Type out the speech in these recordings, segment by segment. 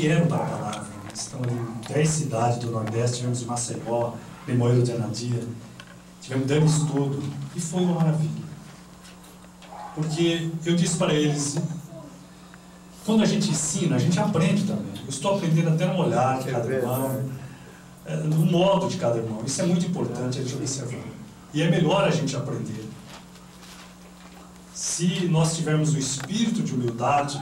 vieram para a palavra. Estão em 10 cidades do Nordeste, tivemos em Maceió, Limoeiro de Anadia, tivemos dando estudo, e foi uma maravilha. Porque eu disse para eles, quando a gente ensina, a gente aprende também. Eu estou aprendendo até no olhar de cada irmão, no modo de cada irmão. Isso é muito importante a gente observar. E é melhor a gente aprender. Se nós tivermos o espírito de humildade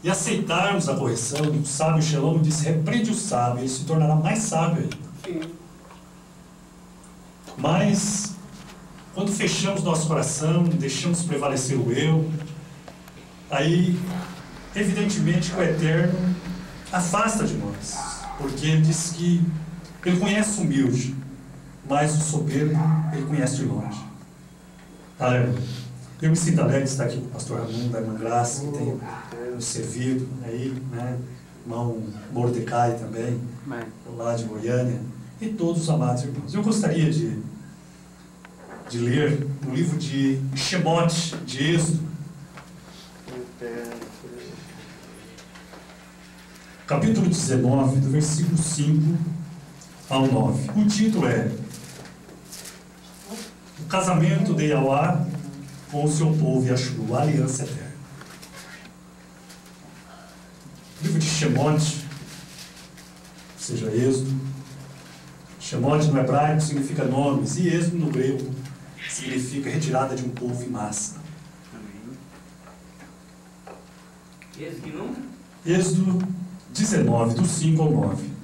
e aceitarmos a correção, o sábio Shalom disse, repreende o sábio, ele se tornará mais sábio ainda. Mas, quando fechamos nosso coração, deixamos prevalecer o eu, aí, evidentemente, que o Eterno afasta de nós, porque ele diz que ele conhece o humilde, mas o soberbo ele conhece de longe. Aleluia. Eu me sinto alegre de estar aqui com o pastor Ramon, da irmã Graça, que tem nos servido aí, né? Irmão Mordecai também, lá de Goiânia, e todos os amados irmãos. Eu gostaria de ler o livro de Shemot, de Êxodo, capítulo 19, do versículo 5 ao 9. O título é O casamento de Yahweh com o seu povo Yashru, a aliança eterna. O livro de Shemot, ou seja, Êxodo. Shemot no hebraico significa nomes, e Êxodo no grego significa retirada de um povo em massa. Êxodo que número? Êxodo 19, do 5 ao 9.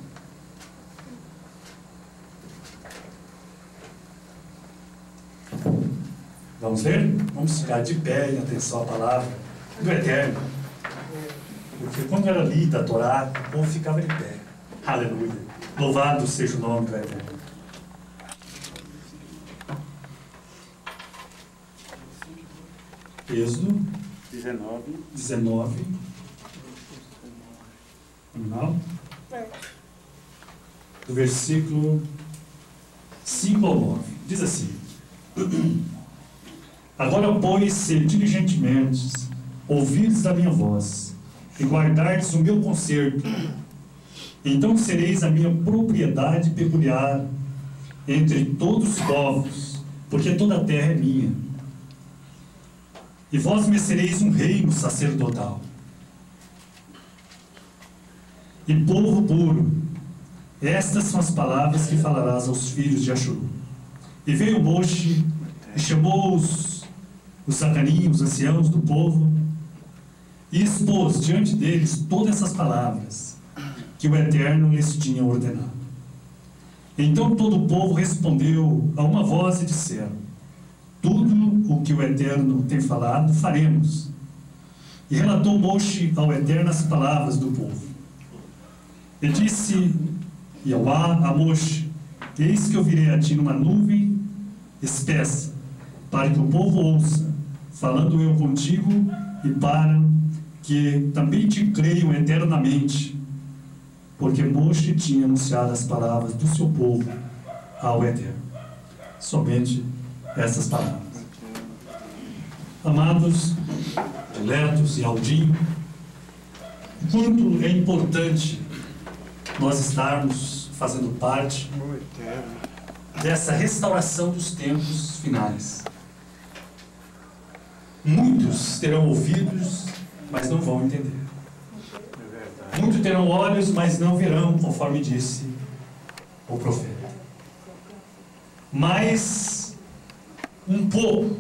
Vamos ler? Vamos ficar de pé em atenção à palavra do Eterno. Porque quando era lida a Torá, o povo ficava de pé. Aleluia. Louvado seja o nome do Eterno. Êxodo 19. Não? Do versículo 5 ao 9. Diz assim: Agora, pois, se diligentemente ouvirdes a minha voz e guardardes o meu conserto, então sereis a minha propriedade peculiar entre todos os povos, porque toda a terra é minha. E vós me sereis um reino sacerdotal e povo puro. Estas são as palavras que falarás aos filhos de Ashur. E veio Moshe e chamou os sacaninhos, os anciãos do povo, e expôs diante deles todas essas palavras que o Eterno lhes tinha ordenado. Então todo o povo respondeu a uma voz e disseram: tudo o que o Eterno tem falado, faremos. E relatou Moshe ao Eterno as palavras do povo. E disse Yahweh a Moshe: eis que eu virei a ti numa nuvem espessa, para que o povo ouça, falando eu contigo, e para que também te creiam eternamente, porque Moshe tinha anunciado as palavras do seu povo ao Eterno. Somente essas palavras. Amados, diletos e Aldinho, quanto é importante nós estarmos fazendo parte dessa restauração dos tempos finais. Muitos terão ouvidos, mas não vão entender. Muitos terão olhos, mas não verão, conforme disse o profeta. Mas um pouco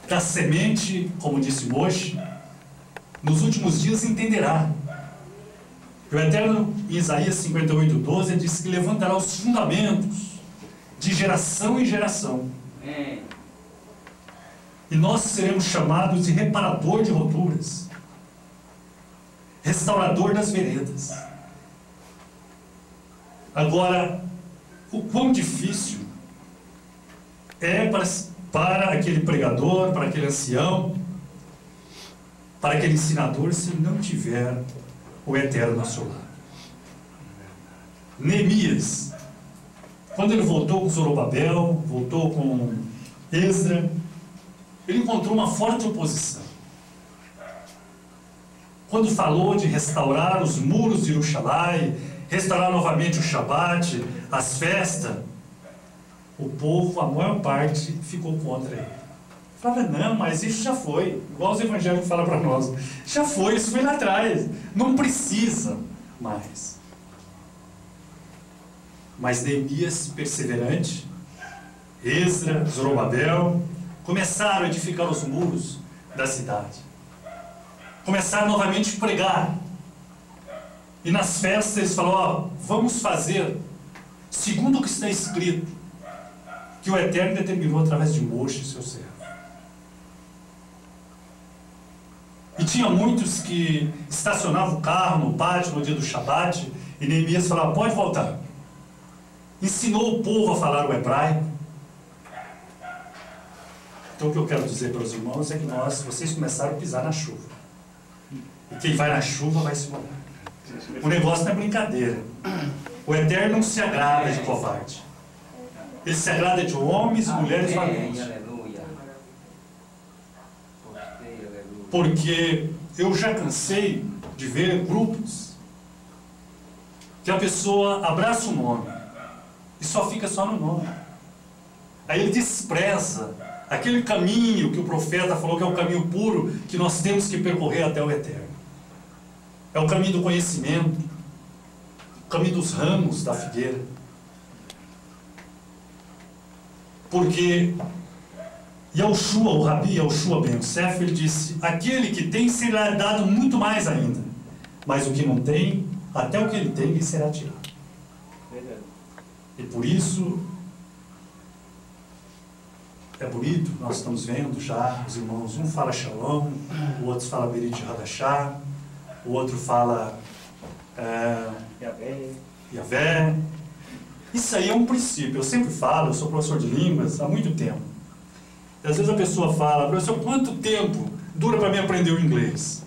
da semente, como disse Moshe, nos últimos dias entenderá. O Eterno, em Isaías 58:12, disse que levantará os fundamentos de geração em geração. E nós seremos chamados de reparador de rupturas, restaurador das veredas. Agora, o quão difícil é para aquele pregador, para aquele ancião, para aquele ensinador, se não tiver o Eterno ao seu lado. Neemias, quando ele voltou com Zorobabel, voltou com Esdra, ele encontrou uma forte oposição. quando falou de restaurar os muros de Jerusalém, restaurar novamente o Shabat, as festas, o povo, a maior parte, ficou contra ele. Falava, não, mas isso já foi. Igual os evangélicos falam para nós. Já foi, isso foi lá atrás. Não precisa mais. Mas Neemias, perseverante, Esdra, Zorobabel, começaram a edificar os muros da cidade. Começaram novamente a pregar. E nas festas eles falaram, vamos fazer segundo o que está escrito, que o Eterno determinou através de Moshe, seu servo. E tinha muitos que estacionavam o carro no pátio no dia do Shabat, e Neemias falava, pode voltar. Ensinou o povo a falar o hebraico. Então o que eu quero dizer para os irmãos é que vocês começaram a pisar na chuva. E quem vai na chuva vai se molhar. O negócio não é brincadeira. O Eterno não se agrada de covarde. Ele se agrada de homens, mulheres valentes. Porque eu já cansei de ver grupos que a pessoa abraça o nome e só fica só no nome. Aí ele despreza aquele caminho que o profeta falou que é o caminho puro que nós temos que percorrer até o Eterno. É o caminho do conhecimento, o caminho dos ramos da figueira. Porque Yahushua, o Rabi Yahushua Ben Yosef, ele disse, aquele que tem será dado muito mais ainda, mas o que não tem, até o que ele tem lhe será tirado. E por isso, é bonito, nós estamos vendo já, os irmãos, um fala Shalom, o outro fala Berit Hadashah, o outro fala Yavé. Isso aí é um princípio, eu sempre falo, eu sou professor de línguas há muito tempo. E às vezes a pessoa fala, professor, quanto tempo dura para mim aprender o inglês?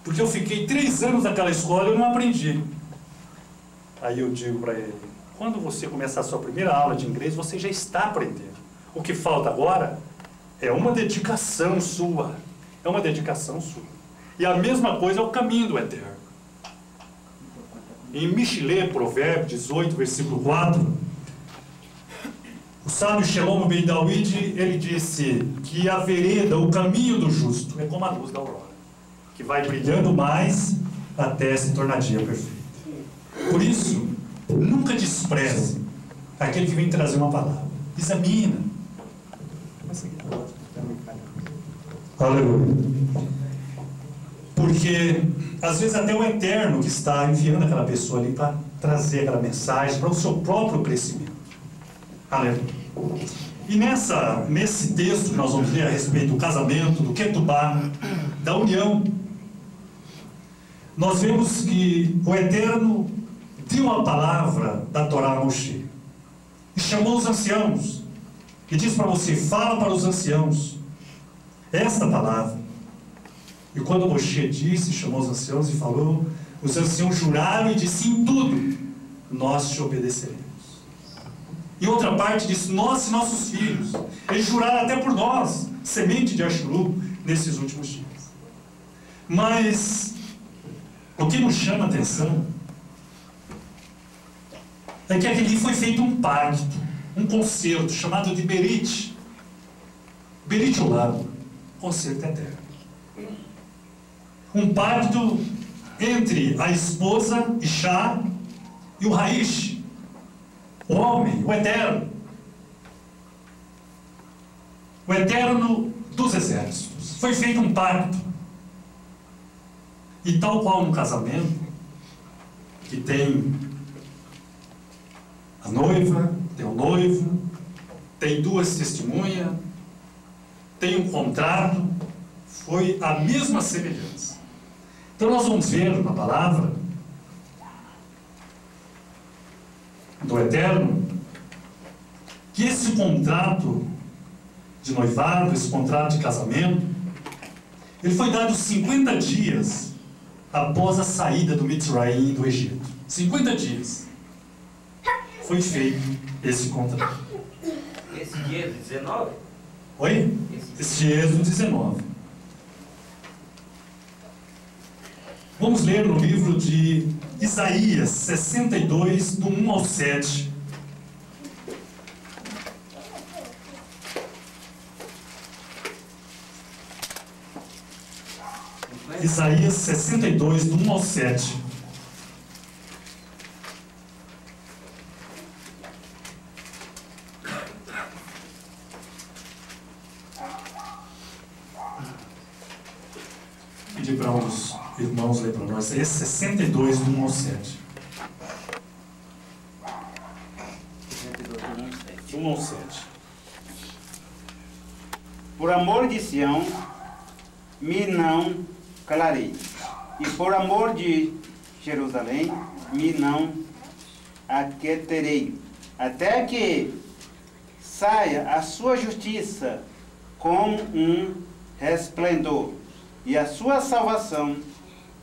Porque eu fiquei 3 anos naquela escola e eu não aprendi. Aí eu digo para ele, quando você começar a sua primeira aula de inglês, você já está aprendendo. O que falta agora é uma dedicação sua. É uma dedicação sua. E a mesma coisa é o caminho do Eterno. Em Mishlei, Provérbio 18, versículo 4, o sábio Shalom Ben David, ele disse que a vereda, o caminho do justo, é como a luz da aurora, que vai brilhando mais até se tornar dia perfeito. Por isso, nunca despreze aquele que vem trazer uma palavra. Examina. Aleluia. Porque, às vezes, até o Eterno que está enviando aquela pessoa ali para trazer aquela mensagem para o seu próprio crescimento. Aleluia. E nesse texto que nós vamos ler a respeito do casamento, do Ketubá, da união, nós vemos que o Eterno deu a palavra da Torá a Moshe e chamou os anciãos e disse para você, fala para os anciãos esta palavra. E quando Moshe disse, chamou os anciãos e falou, os anciãos juraram e disse, em tudo nós te obedeceremos. E outra parte disse, nós e nossos filhos. Eles juraram até por nós, semente de Ashuru, nesses últimos dias. Mas o que nos chama a atenção é que aqui foi feito um pacto, um concerto chamado de Berit. Berit Olam, concerto eterno. Um pacto entre a esposa, Ishá, e o Raish, o homem, o eterno. O eterno dos exércitos. Foi feito um pacto. E tal qual um casamento, que tem a noiva, tem o noivo, tem 2 testemunhas, tem um contrato, foi a mesma semelhança. Então nós vamos ver na palavra do Eterno que esse contrato de noivado, esse contrato de casamento, ele foi dado 50 dias após a saída do Mitzraim do Egito. 50 dias foi feito esse contrato. Esse dia 19? Oi? Esse dia 19. Vamos ler no livro de Isaías 62, do 1 ao 7. Isaías 62, do 1 ao 7. Pedir para os irmãos ler para nós. Isaías 62, do 1 ao 7. 1 ao 7. Por amor de Sião, me não calarei, e por amor de Jerusalém, me não aquieterei, até que saia a sua justiça como um resplendor, e a sua salvação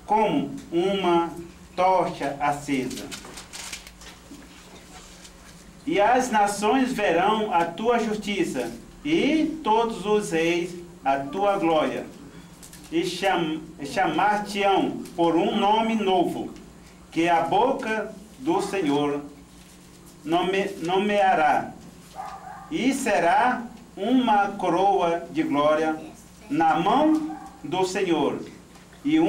como uma tocha acesa. E as nações verão a tua justiça, e todos os reis a tua glória, e chamar-te-ão por um nome novo, que a boca do Senhor nomeará, e será uma coroa de glória na mão do Senhor, e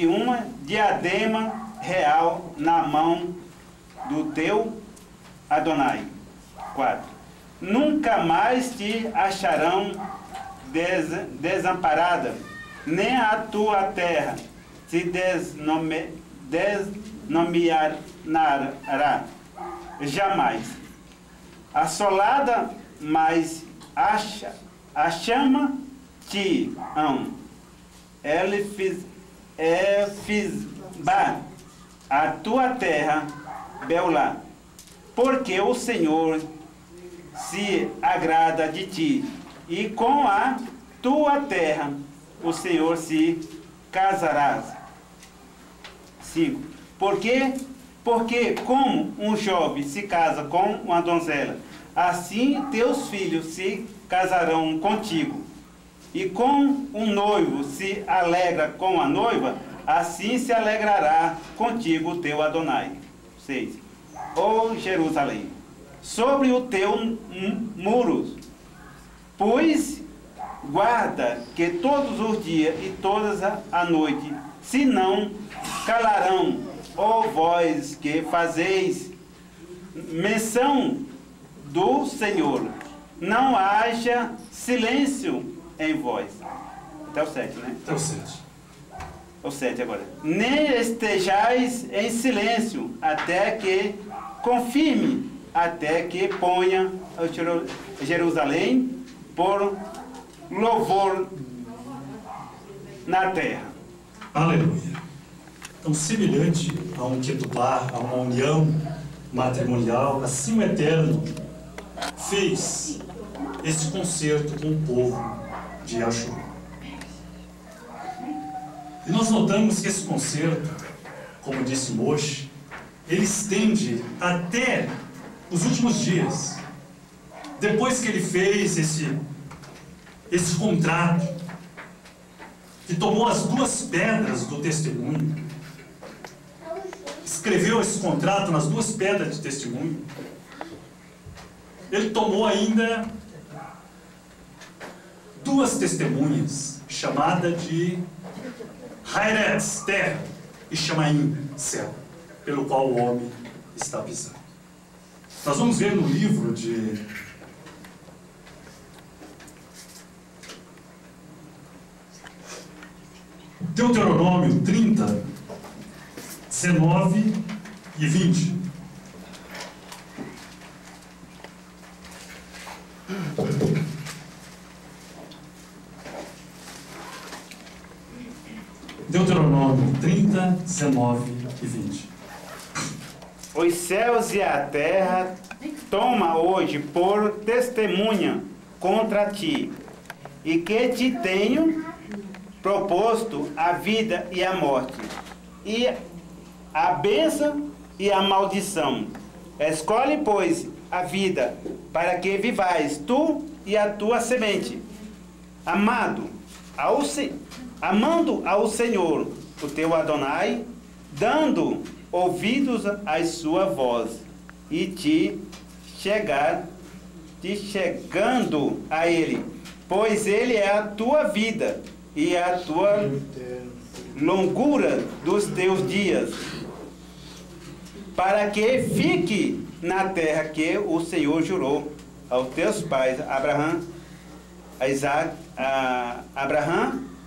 uma diadema real na mão do teu Adonai. 4. Nunca mais te acharão desamparada, nem a tua terra se desnomeará jamais. Assolada, mas a chama-te-ão. Elfisba, a tua terra, Beulá, porque o Senhor se agrada de ti, e com a tua terra o Senhor se casará. 5. Porque como um jovem se casa com uma donzela, assim teus filhos se casarão contigo. E como um noivo se alegra com a noiva, assim se alegrará contigo o teu Adonai. 6. Ó Jerusalém, sobre o teu muros, pois guarda que todos os dias e todas a noite, se não calarão, ó vós que fazeis menção do Senhor, não haja silêncio em vós. Até o 7, né? Até o 7. O 7 agora. Nem estejais em silêncio, até que confirme, até que ponha Jerusalém por louvor na terra. Aleluia. Então, semelhante a um ketubá, a uma união matrimonial, assim o Eterno fez esse concerto com o povo de Ashur. E nós notamos que esse concerto, como disse Moshe, ele estende até os últimos dias. Depois que ele fez esse contrato, que tomou as duas pedras do testemunho, escreveu esse contrato nas duas pedras de testemunho, ele tomou ainda duas testemunhas, chamada de Hairetz, terra, e Shamaim, céu, pelo qual o homem está pisando. Nós vamos ver no livro de Deuteronômio 30, 19 e 20. Deuteronômio 30, 19 e 20. Os céus e a terra toma hoje por testemunha contra ti, e que te tenho proposto a vida e a morte, e a bênção e a maldição. Escolhe, pois, a vida, para que vivais tu e a tua semente, amando ao Senhor, o teu Adonai, dando ouvidos à sua voz, e chegando a Ele, pois Ele é a tua vida e a tua longura dos teus dias, para que fique na terra que o Senhor jurou aos teus pais, Abraão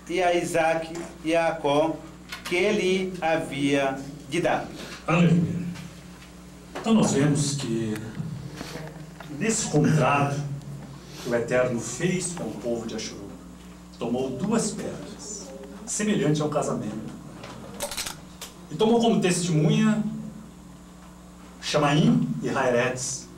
e a Isaac e a Jacó, que ele havia de dar. Aleluia. Então nós vemos que nesse contrato que o Eterno fez com o povo de Ashuru, tomou duas pedras, semelhante ao casamento, e tomou como testemunha Chamaim e Haeretz,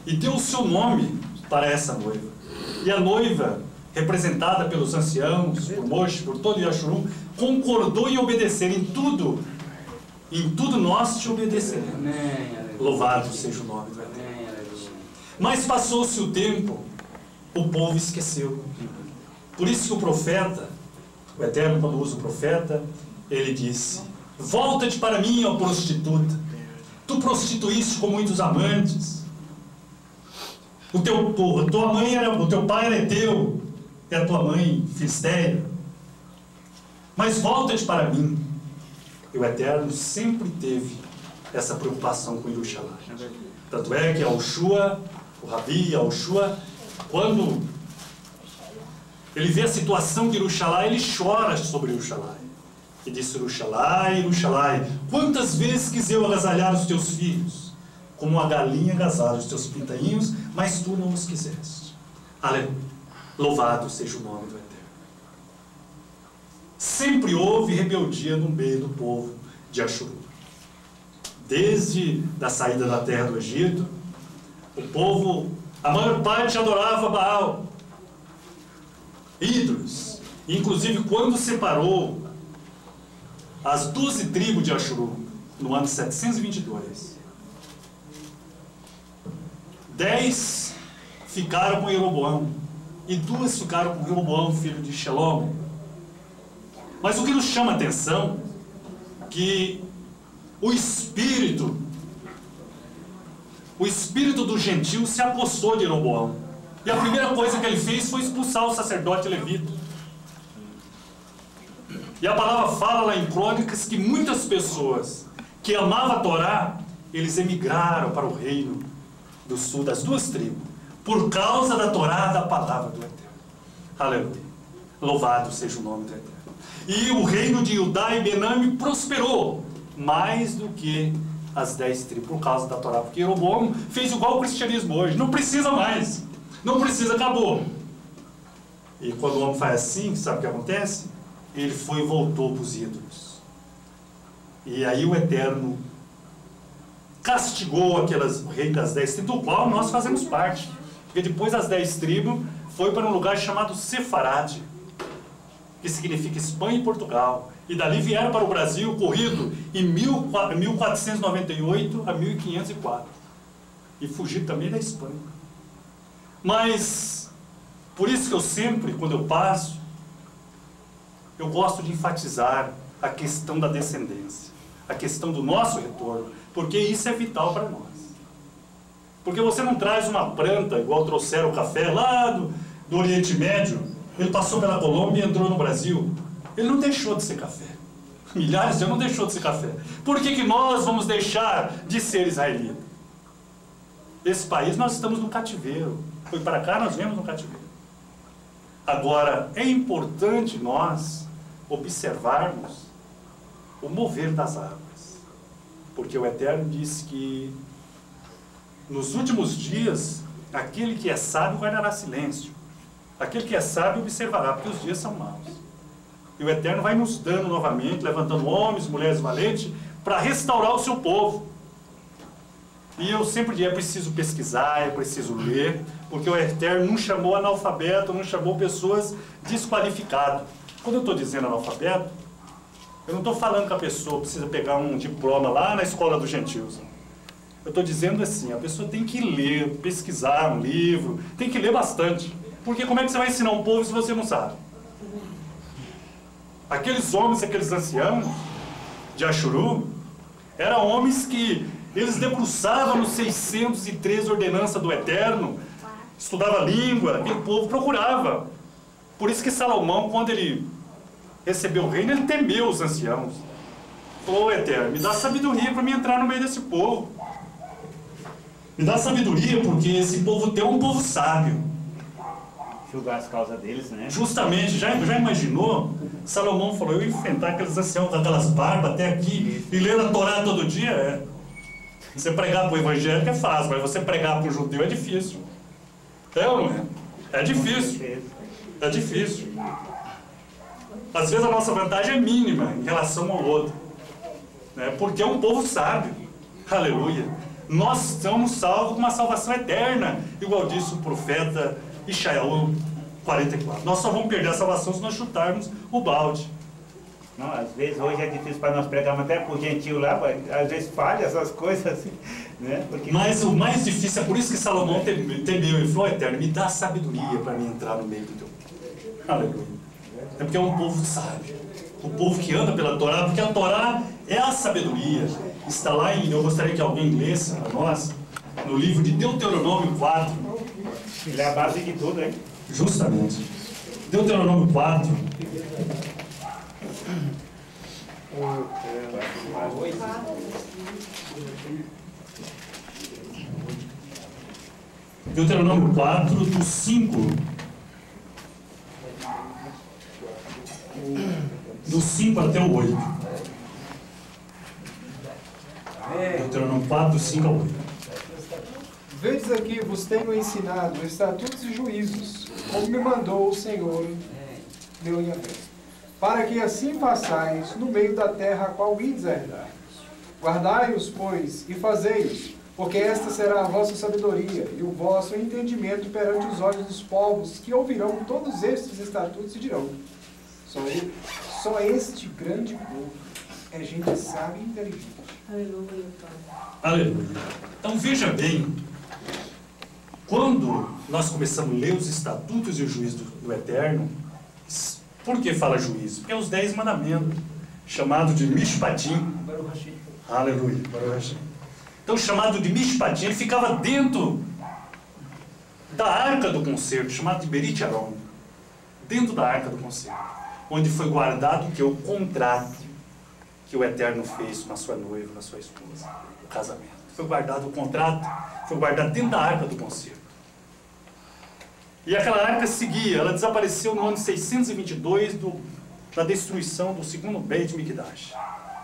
e deu o seu nome para essa noiva. E a noiva, representada pelos anciãos, por Moshe, por todo Yashurum, concordou em obedecer em tudo nós te obedeceremos. Louvado seja o nome do Eterno. Mas passou-se o tempo, o povo esqueceu. Por isso que o profeta, o Eterno, quando usa o profeta, ele disse: volta-te para mim, ó prostituta. Tu prostituíste com muitos amantes. O teu pai era teu, e a tua mãe filisteia. Mas volta-te para mim. E o Eterno sempre teve essa preocupação com Yerushalayim. Tanto é que Yahushua, o Rabi Yahushua, quando ele vê a situação de Yerushalayim, ele chora sobre Yerushalayim. E disse: Yerushalayim, Yerushalayim, quantas vezes quis eu agasalhar os teus filhos, como a galinha agasalha os teus pintainhos, mas tu não os quiseste. Aleluia. Louvado seja o nome do Eterno. Sempre houve rebeldia no meio do povo de Ashuru. Desde a saída da terra do Egito, o povo, a maior parte adorava Baal, ídolos. Inclusive, quando separou as 12 tribos de Ashuru, no ano 722, 10 ficaram com Jeroboão, e 2 ficaram com Jeroboão, filho de Shalom. Mas o que nos chama a atenção é que o espírito do gentil se apossou de Jeroboão. E a primeira coisa que ele fez foi expulsar o sacerdote levita. E a palavra fala lá em Crônicas que muitas pessoas que amavam a Torá, eles emigraram para o reino do sul, das 2 tribos, por causa da Torá, da palavra do Eterno. Aleluia. Louvado seja o nome do Eterno. E o reino de Judá e Benami prosperou mais do que as 10 tribos, por causa da Torá. Porque Jeroboão fez igual o cristianismo hoje. Não precisa mais. Não precisa, acabou. E quando o homem faz assim, sabe o que acontece? Ele foi e voltou para os ídolos. E aí o Eterno castigou o rei das 10 tribos, do qual nós fazemos parte. Porque depois das 10 tribos, foi para um lugar chamado Sefarade, que significa Espanha e Portugal. E dali vieram para o Brasil, corrido em 1498 a 1504. E fugiram também da Espanha. Mas, por isso que eu sempre, quando eu passo, eu gosto de enfatizar a questão da descendência, a questão do nosso retorno, porque isso é vital para nós. Porque você não traz uma planta, igual trouxeram o café lá do Oriente Médio, ele passou pela Colômbia e entrou no Brasil. Ele não deixou de ser café. Milhares de anos não deixou de ser café. Por que nós vamos deixar de ser israelita? Esse país nós estamos no cativeiro. Foi para cá, nós viemos no cativeiro. Agora, é importante nós observarmos o mover das águas. Porque o Eterno disse que nos últimos dias, aquele que é sábio guardará silêncio. Aquele que é sábio observará, porque os dias são maus. E o Eterno vai nos dando novamente, levantando homens, mulheres valentes, para restaurar o seu povo. E eu sempre digo, é preciso pesquisar, é preciso ler, porque o Eterno não chamou analfabeto, não chamou pessoas desqualificadas. Quando eu estou dizendo analfabeto, eu não estou falando que a pessoa precisa pegar um diploma lá na escola dos gentios. Eu estou dizendo assim, a pessoa tem que ler, pesquisar um livro, tem que ler bastante. Porque como é que você vai ensinar um povo se você não sabe? Aqueles homens, aqueles anciãos de Axuru, eram homens que eles debruçavam nos 613 ordenanças do Eterno, estudava a língua, aquele povo procurava. Por isso que Salomão, quando ele recebeu o reino, ele temeu os anciãos. Falou: Eterno, me dá sabedoria para me entrar no meio desse povo. Me dá sabedoria, porque esse povo teu é um povo sábio. Julgar as causas deles, né? Justamente, já imaginou? Salomão falou: eu ia enfrentar aqueles anciãos com aquelas barbas até aqui e ler a Torá todo dia? Você pregar para o evangélico é fácil, mas você pregar para o judeu é difícil. É ou não é? É difícil. É difícil. Às vezes a nossa vantagem é mínima em relação ao outro, né? Porque é um povo sábio. Aleluia. Nós somos salvos com uma salvação eterna, igual disse o profeta Isaías 44. Nós só vamos perder a salvação se nós chutarmos o balde. Não, às vezes hoje é difícil para nós pregarmos até por gentil lá, às vezes falha essas coisas assim, né? Porque... Mas o mais difícil, é por isso que Salomão temeu e falou: Eterno, me dá sabedoria para mim entrar no meio do teu povo. Aleluia. É porque é um povo sábio, o povo que anda pela Torá, porque a Torá é a sabedoria. Está lá em, eu gostaria que alguém lesse para nós, no livro de Deuteronômio 4. Ele é a base de tudo, hein? Justamente. Deuteronômio 4. Deuteronômio 4, do 5. Do 5 até o 8. Deuteronômio 4, do 5 ao 8. Vedes aqui, vos tenho ensinado estatutos e juízos, como me mandou o Senhor, meu Yahvé, para que assim façais no meio da terra a qual ides herdar. Guardai-os, pois, e fazei-os, porque esta será a vossa sabedoria e o vosso entendimento perante os olhos dos povos, que ouvirão todos estes estatutos e dirão: só este grande povo é gente sábia e inteligente. Aleluia, Pai. Aleluia. Então veja bem, quando nós começamos a ler os estatutos e o juízo do Eterno, por que fala juízo? Porque é os 10 mandamentos, chamado de Mishpatim. Aleluia. Então, chamado de Mishpatim, ele ficava dentro da arca do concerto, chamado de Berit Aron, dentro da arca do concerto, onde foi guardado o contrato que o Eterno fez com a sua noiva, com a sua esposa, o casamento. Foi guardado o contrato, foi guardado dentro da arca do concerto. E aquela arca seguia, ela desapareceu no ano 622 da destruição do segundo Beit Mikdash,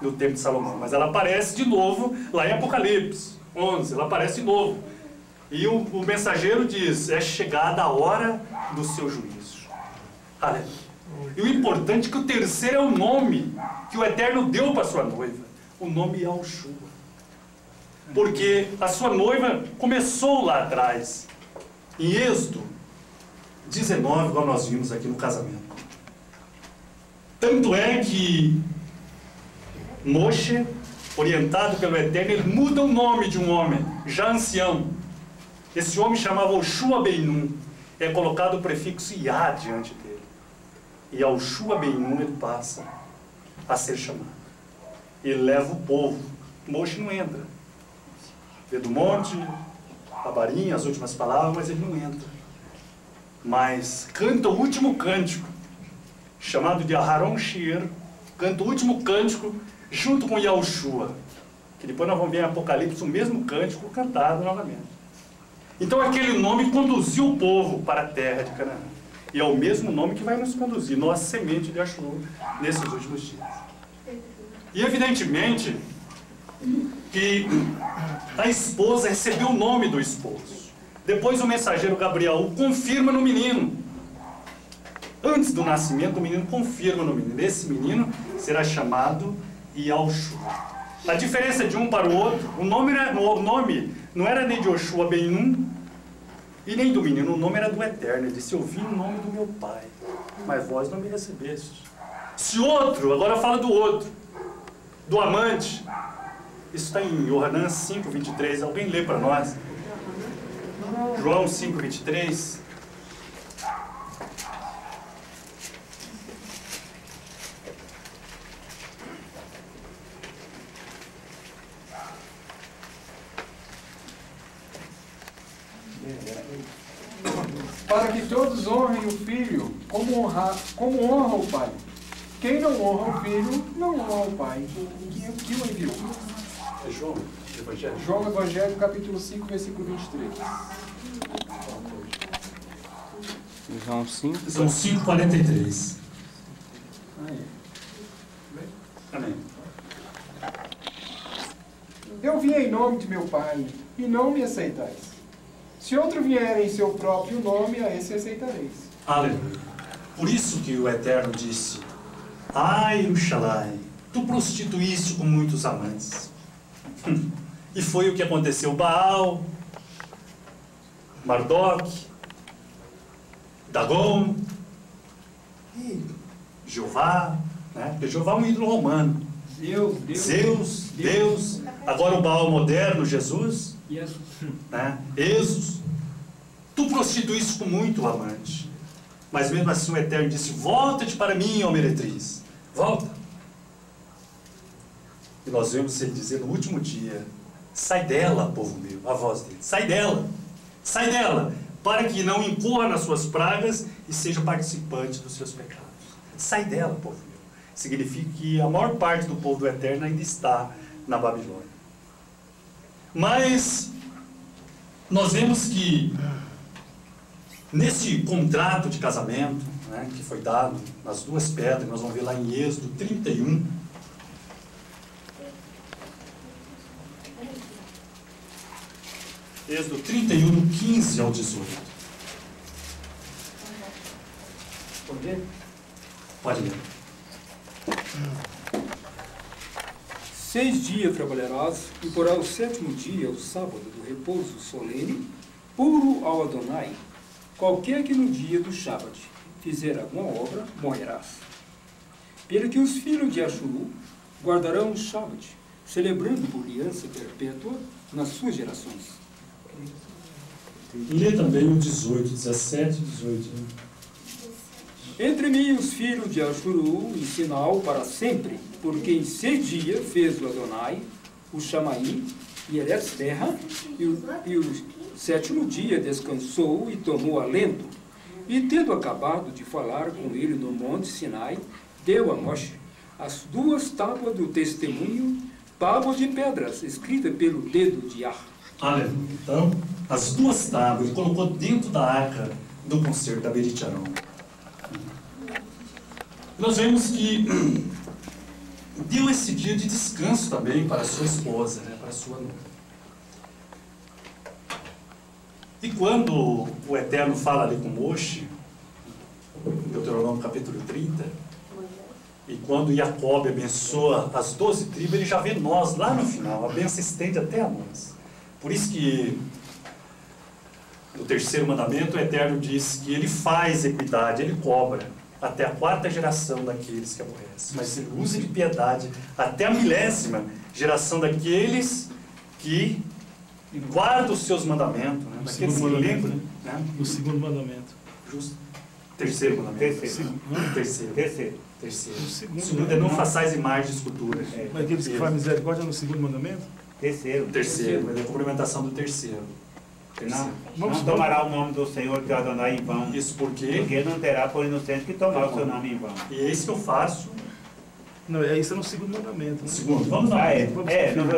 no tempo de Salomão. Mas ela aparece de novo lá em Apocalipse 11, ela aparece de novo. E o mensageiro diz: é chegada a hora do seu juízo. Aleluia. E o importante é que o terceiro é o nome que o Eterno deu para sua noiva. O nome é Yahushua. Porque a sua noiva começou lá atrás, em Êxodo 19, igual nós vimos aqui no casamento. Tanto é que Moshe, orientado pelo Eterno, ele muda o nome de um homem, já ancião. Esse homem chamava Yoshua Beinun. É colocado o prefixo Yah diante dele. E Yoshua Beinun ele passa a ser chamado. Ele leva o povo. Moshe não entra. Vê do monte, a varinha, as últimas palavras, mas ele não entra. Mas canta o último cântico, chamado de Aharon Shir, canta o último cântico junto com Yahushua, que depois nós vamos ver em Apocalipse o mesmo cântico cantado novamente. Então aquele nome conduziu o povo para a terra de Canaã. E é o mesmo nome que vai nos conduzir, nossa semente de Ashur, nesses últimos dias. E evidentemente que a esposa recebeu o nome do esposo. Depois o mensageiro Gabriel o confirma no menino. Antes do nascimento, o menino confirma no menino. Esse menino será chamado Yahushua. A diferença de um para o outro, o nome não era nem de Yoshua Beinun e nem do menino, o nome era do Eterno. Ele disse: eu vim no nome do meu pai, mas vós não me recebeste. Se outro, agora fala do outro, do amante. Isso está em Yohanan 5:23. Alguém lê para nós? João 5:23. para que todos honrem o Filho como honra o Pai. Quem não honra o Filho, não honra o Pai que o enviou. É João, Evangelho. João Evangelho, capítulo 5, versículo 23. João 5. São 5:43. Amém. Eu vim em nome de meu Pai, e não me aceitais. Se outro vier em seu próprio nome, a esse aceitareis. Aleluia. Por isso que o Eterno disse: Ai, Uxalai, tu prostituíste com muitos amantes. E foi o que aconteceu. Baal, Marduk, Dagon, e Jeová, né? Porque Jeová é um ídolo romano. Deus. Agora o Baal moderno, Jesus, né? Jesus. Tu prostituíste com muito amante. Mas mesmo assim o Eterno disse: volta-te para mim, ó meretriz. Volta. E nós vemos ele dizer no último dia: sai dela, povo meu, a voz dele. Sai dela, para que não incorra nas suas pragas e seja participante dos seus pecados. Sai dela, povo meu. Significa que a maior parte do povo do Eterno ainda está na Babilônia. Mas nós vemos que nesse contrato de casamento, né, que foi dado nas duas pedras, nós vamos ver lá em Êxodo 31. Êxodo 31, do 15 ao 18. Pode ler? Pode ler. 6 dias trabalharás, e porá o 7º dia, o sábado do repouso solene, puro ao Adonai. Qualquer que no dia do sábado fizer alguma obra, morrerás. Pelo que os filhos de Ashuru guardarão o sábado, celebrando por aliança perpétua nas suas gerações. Lê também o 18, 17 e 18. Né? Entre mim e os filhos de Ashuru, em sinal para sempre, porque em 6 dias fez o Adonai, o Chamaim, e Eretz terra, e o 7º dia descansou e tomou alento. E tendo acabado de falar com ele no monte Sinai, deu a Moshe as 2 tábuas do testemunho, tábuas de pedras, escritas pelo dedo de Ar. Aleluia. Então, as 2 tábuas ele colocou dentro da arca do concerto da Berit Arão. Nós vemos que deu esse dia de descanso também para a sua esposa, né, para a sua noiva. E quando o Eterno fala ali com Moshe, em Deuteronômio capítulo 30, e quando Jacob abençoa as 12 tribos, ele já vê nós lá no final, a bênção estende até a nós. Por isso que no 3º mandamento o Eterno diz que ele faz equidade, ele cobra até a 4ª geração daqueles que aborrecem, mas ele usa de piedade até a 1000ª geração daqueles que guardam os seus mandamentos, né? Daqueles que lembram, né? O 2º mandamento. Justo. 3º mandamento. Terceiro. O segundo é: não façais imagem de escultura. Mas aqueles que fazem misericórdia no 2º mandamento? Terceiro, mas é a complementação do terceiro. Não tomará o nome do Senhor teu Adonai em vão. Isso porque não terá por inocente que tomar o seu nome em vão. E é isso que eu faço. Não, isso é no 2º mandamento. Né? Segundo, vamos lá.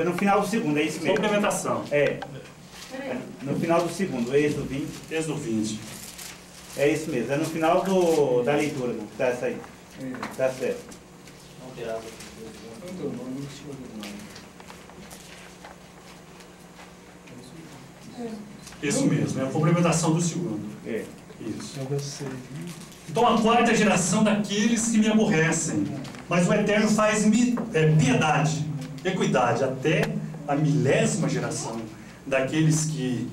No final do segundo, é isso mesmo. Complementação. No final do segundo, Êxodo 20. Êxodo 20. É isso mesmo, é no final da leitura, né? Tá essa aí. Tá certo. Isso mesmo, é a complementação do segundo. Isso. Então a 4ª geração daqueles que me aborrecem. Mas o Eterno faz piedade, equidade, até a 1000ª geração daqueles que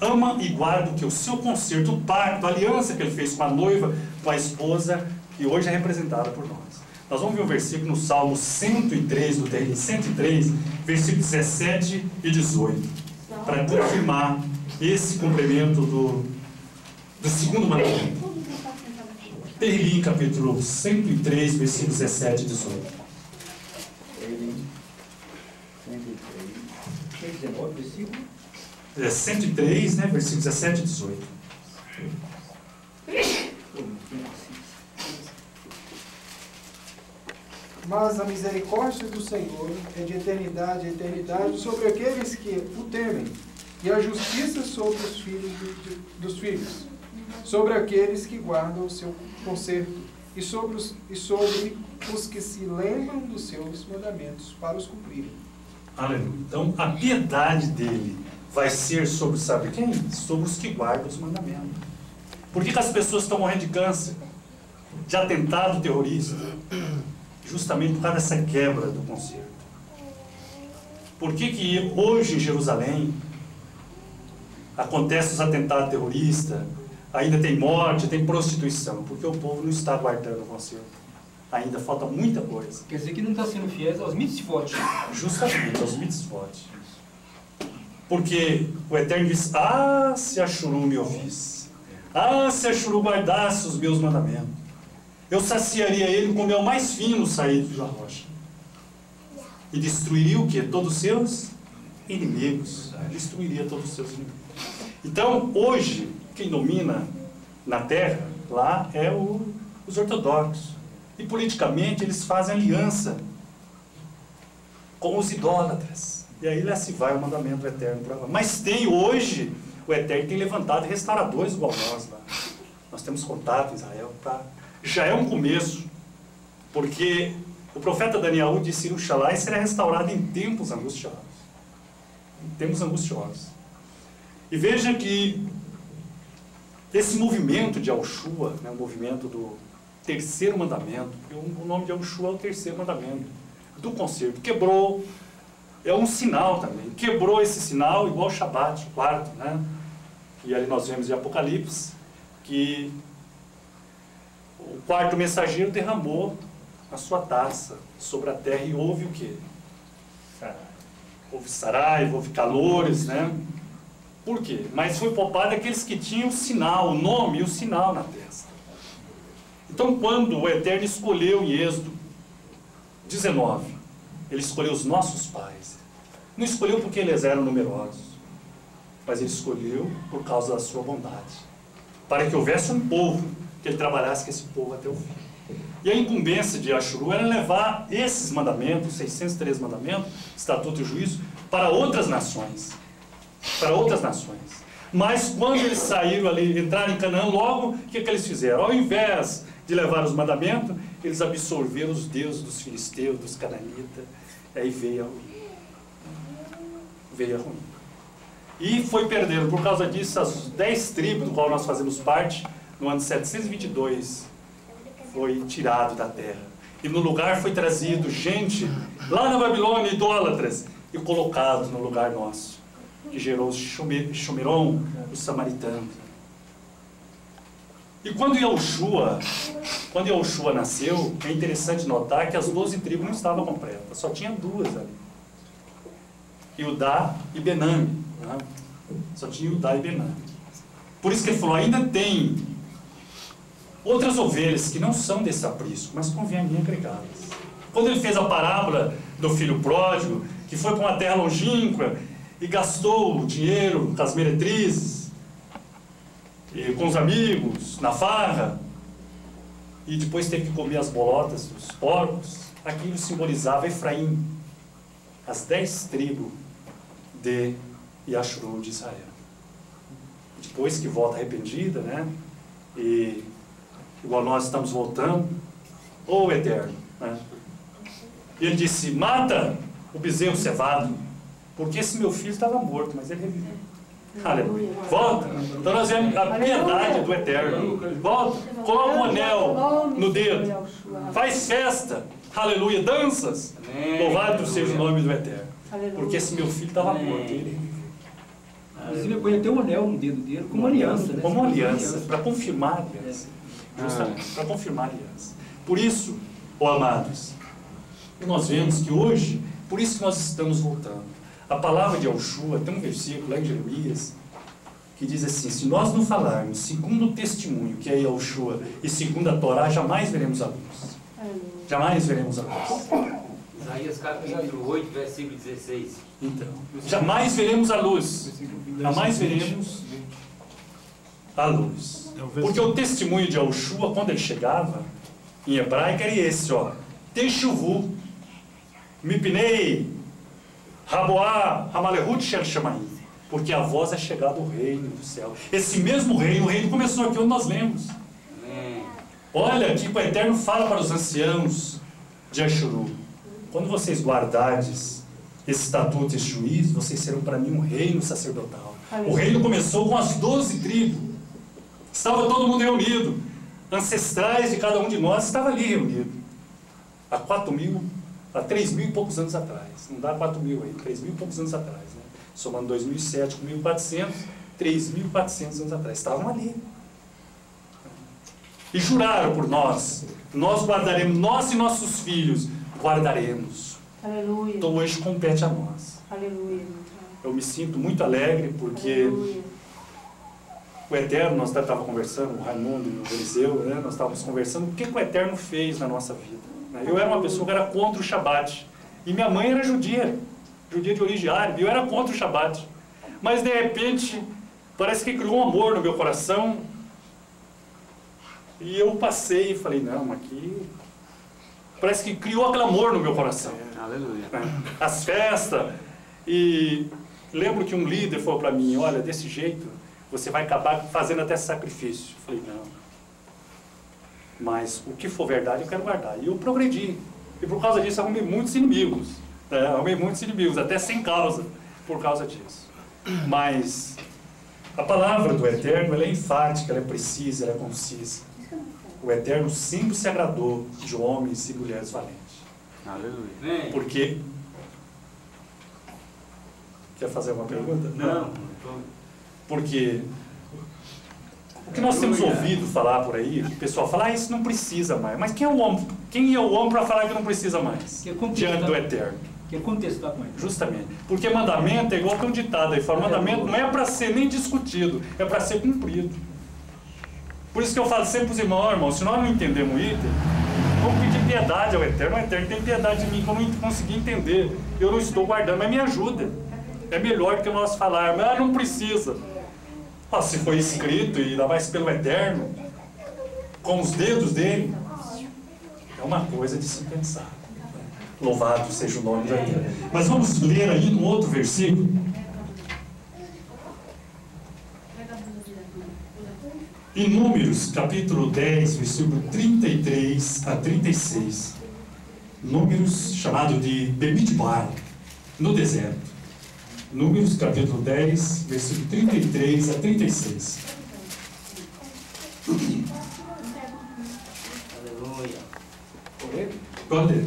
amam e guardam que o seu concerto, o pacto, a aliança que ele fez com a noiva, com a esposa, que hoje é representada por nós. Nós vamos ver um versículo no Salmo 103, do terreno 103, versículos 17 e 18, para confirmar esse cumprimento do 2º mandamento. Terlim, capítulo 103, versículos 17 e 18. 19 versículo? 103, né, versículos 17 e 18. Mas a misericórdia do Senhor é de eternidade a eternidade sobre aqueles que o temem, e a justiça sobre os filhos dos filhos, sobre aqueles que guardam o seu conserto, e sobre os que se lembram dos seus mandamentos para os cumprirem. Aleluia. Então, a piedade dele vai ser sobre, sabe quem? Sobre os que guardam os mandamentos. Por que as pessoas estão morrendo de câncer, de atentado terrorista? Justamente por causa dessa quebra do conserto. Por que hoje em Jerusalém acontecem os atentados terroristas, ainda tem morte, tem prostituição? Porque o povo não está guardando o conserto. Ainda falta muita coisa. Quer dizer que não está sendo fiel aos mitzvot. Justamente, aos mitzvot. Porque o Eterno diz, se Ashuru me ouvisse, se Ashuru guardasse os meus mandamentos, eu saciaria ele com o mel mais fino saído da rocha. E destruiria o quê? Todos os seus inimigos. Destruiria todos os seus inimigos. Então, hoje, quem domina na terra, lá, é os ortodoxos. E politicamente eles fazem aliança com os idólatras. E aí lá se vai o mandamento eterno para lá. Mas tem hoje, o Eterno tem levantado restauradores igual nós lá. Nós temos contato em Israel, já é um começo. Porque o profeta Daniel disse que Jerusalém será restaurado em tempos angustiosos. Em tempos angustiosos. E veja que esse movimento de Yahushua, o movimento do terceiro mandamento, porque o nome de Yahushua é o terceiro mandamento, do conserto, quebrou, é um sinal também, quebrou esse sinal igual o Shabat, o quarto, e ali nós vemos em Apocalipse, que o quarto mensageiro derramou a sua taça sobre a terra e houve o quê? Houve sarai, houve calores, Por quê? Mas foi poupado aqueles que tinham o sinal, o nome e o sinal na testa. Então, quando o Eterno escolheu em Êxodo 19, ele escolheu os nossos pais. Não escolheu porque eles eram numerosos, mas ele escolheu por causa da sua bondade, para que houvesse um povo, que ele trabalhasse com esse povo até o fim. E a incumbência de Ashuru era levar esses mandamentos, 603 mandamentos, estatuto e juízo, para outras nações. Para outras nações. Mas quando eles saíram ali, entraram em Canaã, logo, o que eles fizeram? Ao invés de levar os mandamentos, eles absorveram os deuses dos filisteus, dos cananitas, e aí veio a ruína. E foi perdendo, por causa disso, as 10 tribos, do qual nós fazemos parte, no ano 722, foi tirado da terra. E no lugar foi trazido gente, lá na Babilônia, idólatras, e colocado no lugar nosso, que gerou Shomeron, os samaritanos. E quando Yahushua nasceu, é interessante notar que as 12 tribos não estavam completas, só tinha 2 ali. Judá e Benami. Só tinha Judá e Benami. Por isso que ele falou, ainda tem outras ovelhas que não são desse aprisco, mas convém a mim agregá-las. Quando ele fez a parábola do filho pródigo, que foi para uma terra longínqua e gastou o dinheiro com as meretrizes, e com os amigos, na farra, e depois teve que comer as bolotas dos porcos, aquilo simbolizava Efraim, as 10 tribos de Yashuru de Israel. Depois que volta arrependida, e igual nós estamos voltando, ô Eterno, e ele disse, mata o bezerro cevado, porque esse meu filho estava morto, mas ele reviveu. Aleluia. Volta. Então nós vemos a piedade do Eterno. Volta. Coloca um anel no dedo. Faz festa. Aleluia. Danças. Louvado seja o nome do Eterno. Porque esse meu filho estava morto. Ele reviveu. Inclusive ele põe até um anel no dedo dele, como aliança. Como aliança. Para confirmar a aliança. Justamente. Para confirmar a aliança. Por isso, amados, nós vemos que hoje, por isso que nós estamos voltando. A palavra de Yahushua, tem um versículo lá em Jeremias, que diz assim, se nós não falarmos segundo o testemunho que é Yahushua e segundo a Torá, jamais veremos a luz. Jamais veremos a luz. Isaías capítulo 8, versículo 16. Então, jamais veremos a luz. Jamais veremos a luz. Porque o testemunho de Yahushua, quando ele chegava, em hebraico, era esse, Teshuvu, Mipnei, Raboá, Amalehut Shel Shamaim, porque a vós é chegado o reino do céu. Esse mesmo reino, o reino começou aqui onde nós lemos. Olha aqui que o Eterno fala para os anciãos de Ashuru: quando vocês guardardes esse estatuto e esse juízo, vocês serão para mim um reino sacerdotal. O reino começou com as 12 tribos. Estava todo mundo reunido. Ancestrais de cada um de nós estava ali reunido. Há 3.000 e poucos anos atrás. Não dá 4.000 aí, 3.000 e poucos anos atrás. Né? Somando 2007 com 1.400, 3.400 anos atrás. Estavam ali. E juraram por nós. Nós guardaremos, nós e nossos filhos guardaremos. Aleluia. Então hoje compete a nós. Aleluia. Eu me sinto muito alegre porque Aleluia. o Eterno, nós estávamos conversando, o Raimundo e o Eliseu, né? Nós estávamos conversando o que o Eterno fez na nossa vida. Né? Eu era uma pessoa que era contra o Shabat. E minha mãe era judia de origem árabe, e eu era contra o Shabat. Mas de repente, parece que criou um amor no meu coração. E eu passei e falei, não, aqui... Parece que criou aquele amor no meu coração. Aleluia. As festas. E lembro que um líder falou para mim, olha, desse jeito, você vai acabar fazendo até sacrifício. Eu falei, não. Mas o que for verdade, eu quero guardar. E eu progredi. E por causa disso, arrumei muitos inimigos. Arrumei muitos inimigos, até sem causa, por causa disso. Mas a palavra do Eterno, ela é enfática, ela é precisa, ela é concisa. O Eterno sempre se agradou de homens e mulheres valentes. Aleluia. Porque... Quer fazer uma pergunta? Não. Porque o que nós temos ouvido falar por aí, o pessoal fala, isso não precisa mais. Mas quem é o homem? Quem é o homem para falar que não precisa mais? Diante do Eterno. Quer contestar com ele. Justamente. Porque mandamento é igual que um ditado aí fala, mandamento não é para ser nem discutido, é para ser cumprido. Por isso que eu falo sempre para os irmãos, se nós não entendemos o item, vamos pedir piedade ao Eterno. O Eterno tem piedade de mim, que eu não consegui entender. Eu não estou guardando, mas me ajuda. É melhor do que nós falarmos, não precisa. Se foi escrito, e ainda mais pelo Eterno, com os dedos dele, é uma coisa de se pensar. Louvado seja o nome do Eterno. Mas vamos ler aí um outro versículo. Em Números, capítulo 10, versículo 33 a 36. Números chamado de Bemidbar, no deserto. Números, capítulo 10, versículo 33 a 36. Aleluia. Pode ler.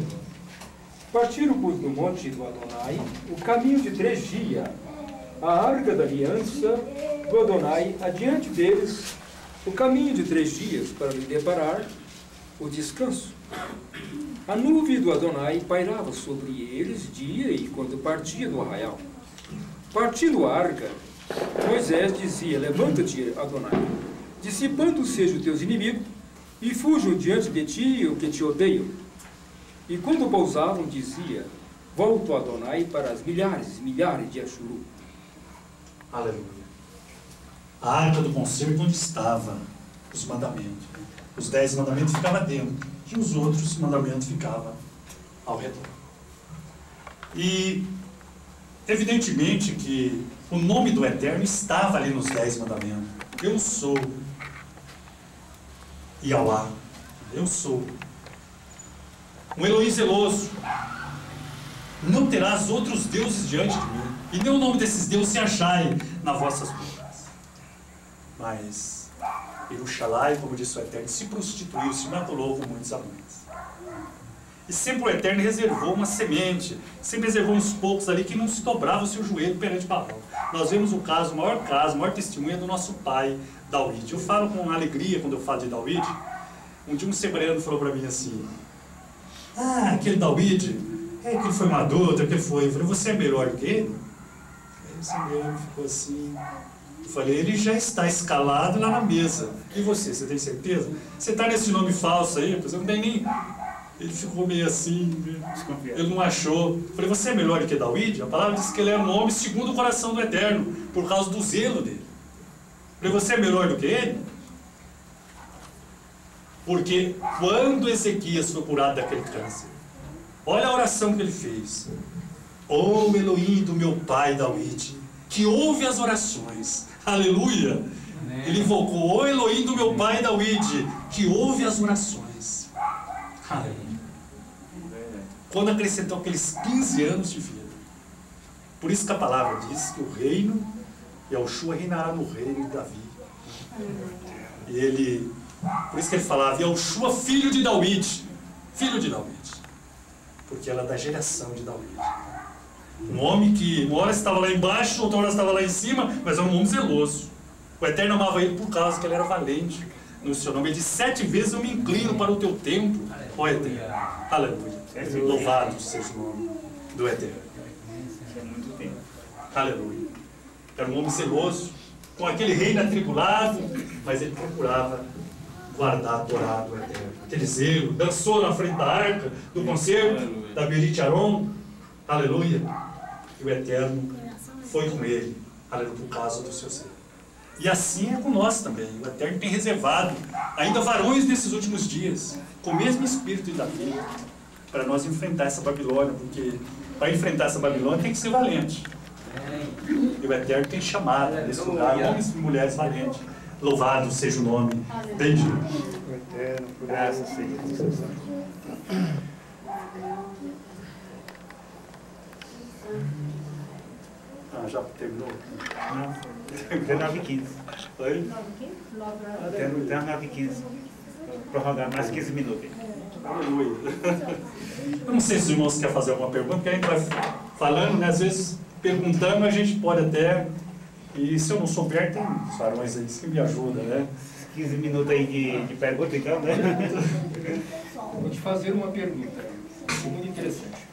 Partiram, pois, no monte do Adonai, o caminho de 3 dias, a arca da aliança do Adonai adiante deles, o caminho de 3 dias para lhe deparar o descanso. A nuvem do Adonai pairava sobre eles dia e quando partia do arraial. Partindo a arca, Moisés dizia, levanta-te, Adonai, dissipando sejam os teus inimigos, e fujam diante de ti o que te odeiam. E quando pousavam, dizia, volto, Adonai, para as milhares e milhares de Ashuru. Aleluia. A arca do concerto onde estava os mandamentos. Os 10 mandamentos ficavam dentro, e os outros mandamentos ficavam ao redor. E evidentemente que o nome do Eterno estava ali nos 10 mandamentos. Eu sou Yahweh. Eu sou um Elohim zeloso. Não terás outros deuses diante de mim, e nem o nome desses deuses se acharem nas vossas bocas. Mas Yerushalai, como disse o Eterno, se prostituiu, se maculou com muitos amantes. E sempre o Eterno reservou uma semente, sempre reservou uns poucos ali que não se dobravam o seu joelho perante Baal. Nós vemos o maior testemunho do nosso pai, David. Eu falo com alegria quando eu falo de David. Um dia um sebreano falou para mim assim, aquele David, que ele foi maduro, que ele foi. Eu falei, você é melhor do que ele? Aí o sebreano ficou assim. Eu falei, ele já está escalado lá na mesa. E você tem certeza? Você está nesse nome falso aí? Você não tem nem... Ele ficou meio assim, ele não achou. Eu falei, você é melhor do que David? A palavra diz que ele era um homem segundo o coração do Eterno, por causa do zelo dele. Eu falei, você é melhor do que ele? Porque quando Ezequias foi curado daquele câncer, Olha a oração que ele fez. Ô Elohim do meu pai David, que ouve as orações. Aleluia! Ele invocou, ô Elohim do meu pai David, que ouve as orações. Aleluia! Quando acrescentou aqueles 15 anos de vida. Por isso que a palavra diz que o reino, Yahushua reinará no reino de Davi. E ele, por isso que ele falava, Yahushua filho de David. Filho de David. Porque ela é da geração de David. Um homem que uma hora estava lá embaixo, outra hora estava lá em cima, mas era um homem zeloso. O Eterno amava ele por causa que ele era valente no seu nome. Ele disse, 7 vezes eu me inclino para o teu templo, ó Eterno. Aleluia. Louvado seja o nome do Eterno. Aleluia. Era um homem zeloso, com aquele reino atribulado, mas ele procurava guardar a Torá do Eterno. Aquele zelo, dançou na frente da arca, do concerto, da Berit Aron. Aleluia. E o Eterno foi com ele, aleluia, por causa do seu zelo. E assim é com nós também. O Eterno tem reservado ainda varões nesses últimos dias, com o mesmo espírito de Davi, para nós enfrentar essa Babilônia, porque para enfrentar essa Babilônia tem que ser valente. E o Eterno tem chamado nesse lugar homens e mulheres valentes. Louvado seja o nome bendito. O Eterno, por graça seja. Ah, já terminou? Não, até 9h15. Oi? Até 9h15. Prorrogar mais 15 minutos. Aleluia. Eu não sei se os irmãos querem fazer alguma pergunta, porque a gente vai falando, né? Às vezes perguntando a gente pode até, e se eu não souber, tem os varões aí que me ajudam, né? 15 minutos aí de pergunta, então, né? Vou te fazer uma pergunta, muito interessante.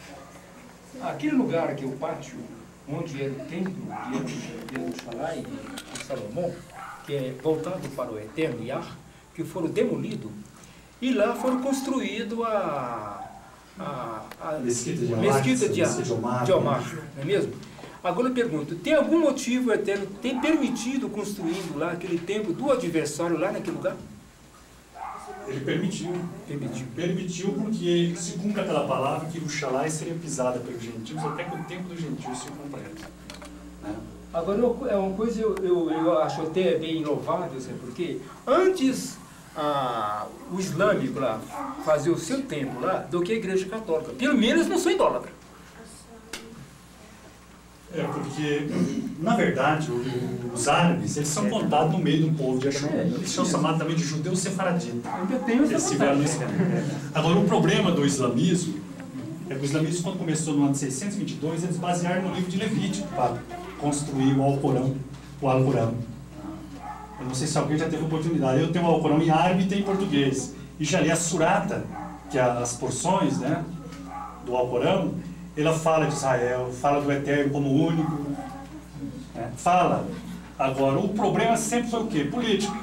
Aquele lugar que é o pátio, onde era o templo de Jerusalém e de Salomão, que é voltado para o Eterno Yah, que foram demolidos, e lá foram construídos a mesquita de Omar, não é mesmo? Agora eu pergunto, tem algum motivo o Eterno tem permitido construindo lá aquele templo do adversário lá naquele lugar? Ele permitiu. Permitiu porque se cumpre aquela palavra que o Xalai seria pisada pelos gentios até que o tempo dos gentios se complete. Né? Agora, é uma coisa eu acho até bem louvável, sabe por quê? Antes o islâmico lá fazia o seu templo lá do que a igreja católica. Pelo menos não sou idólatra. É, porque, na verdade, os árabes, eles são contados no meio do povo de Ashur. Eles são chamados também de judeus sefaraditas. Eles tiveram no Islã. Agora, o problema do islamismo é que o islamismo, quando começou no ano 622, eles basearam no livro de Levítico para construir o Alcorão, Eu não sei se alguém já teve oportunidade. Eu tenho o Alcorão em árabe e tem em português. E já li a Surata, que é as porções, né, do Alcorão. Ela fala de Israel, fala do Eterno como único, né? Fala. Agora, o problema sempre foi o quê? Política.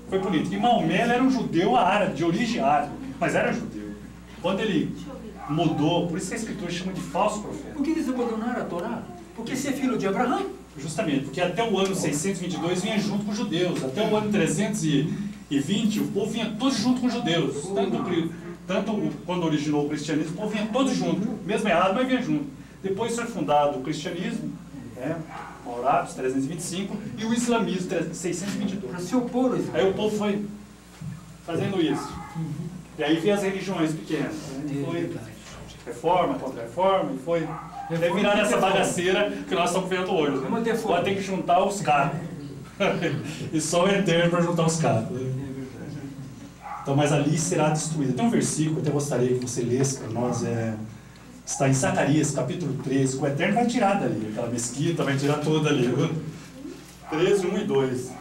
Foi política. E Maomé era um judeu árabe, de origem árabe, mas era judeu. Quando ele mudou, por isso que a Escritura chama de falso profeta. Por que eles abandonaram a Torá? Porque ser filho de Abraão? Justamente, porque até o ano 622 vinha junto com os judeus. Até o ano 320, o povo vinha todos junto com os judeus. Tanto quando originou o cristianismo, o povo vinha todos junto, mesmo errado, mas vinha junto. Depois foi fundado o cristianismo, Morados, 325, e o islamismo, 622. Para se opor. Aí o povo foi fazendo isso. E aí veio as religiões pequenas. Foi reforma contra reforma, e foi até virar essa bagaceira que nós estamos vendo hoje. Né? Agora tem que juntar os carros. E só o Eterno para juntar os carros. Então, mas ali será destruída. Tem um versículo, eu até gostaria que você lesse para nós, está em Zacarias, capítulo 13, que o Eterno vai tirar dali, aquela mesquita, vai tirar toda ali. 13, 1 e 2.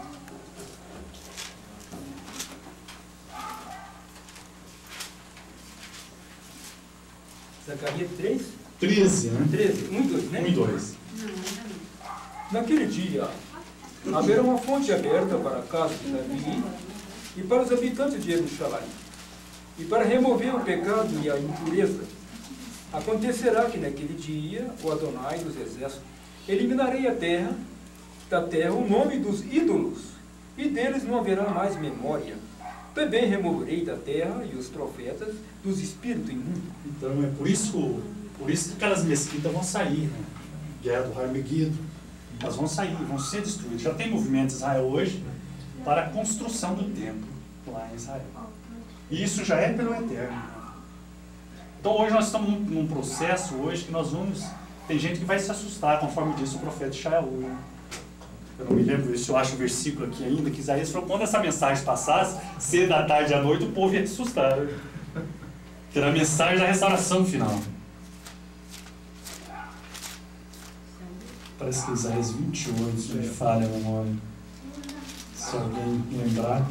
Zacarias 3? 13, né? 13, 1 e 2, né? 1 e 2. Naquele dia, haverá uma fonte aberta para a casa de Davi e para os habitantes de Jerusalém, e para remover o pecado e a impureza. Acontecerá que naquele dia, o Adonai dos exércitos, eliminarei da terra o nome dos ídolos, e deles não haverá mais memória. Também removerei da terra e os profetas dos espíritos imundos. Então é por isso que aquelas mesquitas vão sair, né? Guerra do Harmegido. Elas vão sair, vão ser destruídas. Já tem movimento em Israel hoje para a construção do templo lá em Israel. E isso já é pelo Eterno. Então hoje nós estamos num processo hoje que nós vamos... Tem gente que vai se assustar, conforme disse o profeta Shaul. Eu não me lembro se eu acho o versículo aqui ainda, que Isaías falou, quando essa mensagem passasse, cedo da tarde à noite, o povo ia se assustar. Que era a mensagem da restauração final. Parece que Isaías 28, se me falha a memória. Se alguém lembrar.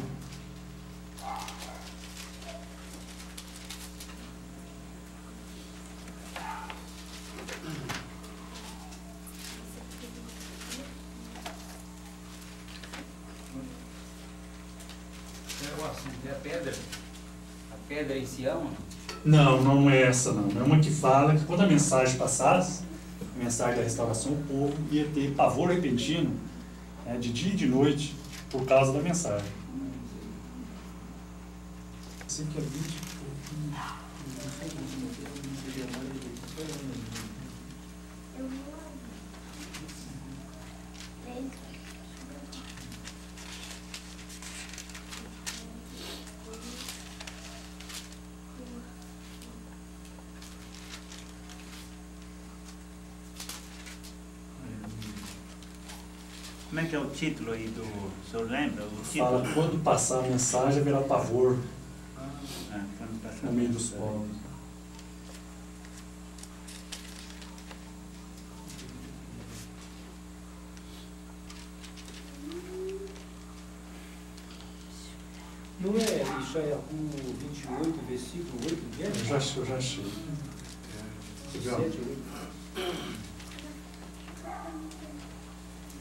É a pedra? A pedra em Sião? Não, não é essa não. É uma que fala que quando a mensagem passasse, a mensagem da restauração, o povo ia ter pavor repentino, né, de dia e de noite, por causa da mensagem. Assim que é 20. Como é que é o título aí do... O senhor lembra? O título? Fala, quando passar a mensagem haverá pavor Quando passar no meio dos povos. Não é Isaías 28, versículo 8 em diante? Eu já achei. 7, 8.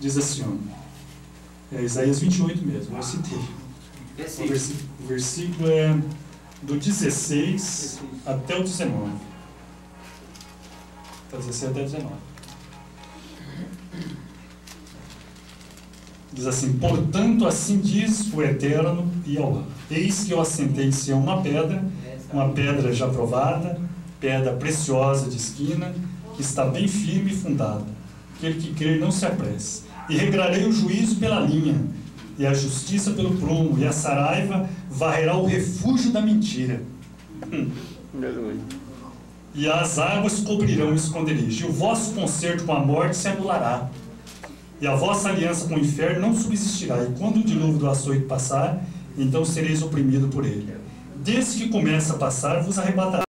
Diz assim, ó, é Isaías 28 mesmo, eu citei. O versículo é do 16 até o 19. Tá 16 até o 19. Diz assim, portanto, assim diz o Eterno Yahweh, eis que eu assentei em Sião uma pedra já provada, pedra preciosa de esquina, que está bem firme e fundada. Aquele que crer não se apresse. E regrarei o juízo pela linha, e a justiça pelo prumo, e a saraiva varrerá o refúgio da mentira. E as águas cobrirão o esconderijo, e o vosso concerto com a morte se anulará, e a vossa aliança com o inferno não subsistirá, e quando o dilúvio do açoite passar, então sereis oprimido por ele. Desde que começa a passar, vos arrebatará.